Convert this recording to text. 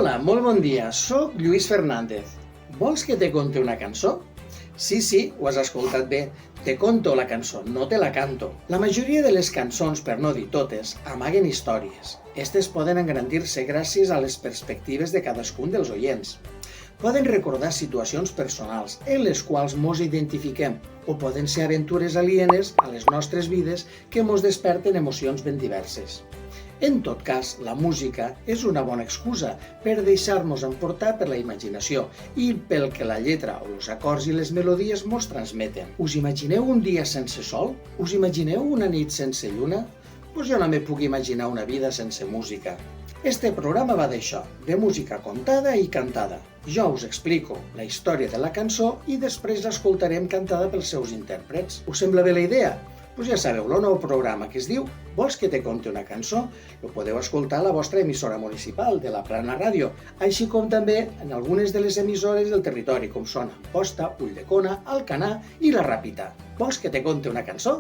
Hola, molt bon dia. Soc Lluís Fernández. Vols que te conte una cançó? Sí, ho has escoltat bé. Te conto la cançó, no te la canto. La majoria de les cançons, per no dir totes, amaguen històries. Estes poden engrandir-se gràcies a les perspectives de cadascun dels oients. Poden recordar situacions personals en les quals mos identifiquem o poden ser aventures alienes a les nostres vides que mos desperten emocions ben diverses. En tot cas, la música és una bona excusa per deixar-nos emportar per la imaginació i pel que la lletra o els acords i les melodies mos transmeten. Us imagineu un dia sense sol? Us imagineu una nit sense lluna? Doncs jo no me puc imaginar una vida sense música. Este programa va d'això, de música contada i cantada. Jo us explico la història de la cançó i després l'escoltarem cantada pels seus intèrprets. Us sembla bé la idea? Doncs ja sabeu, el nou programa que es diu Vols que te conte una cançó? Ho podeu escoltar a la vostra emissora municipal de la Plana Ràdio, així com també en algunes de les emissores del territori, com són Amposta, Ulldecona, Alcanar i La Ràpita. Vols que te conte una cançó?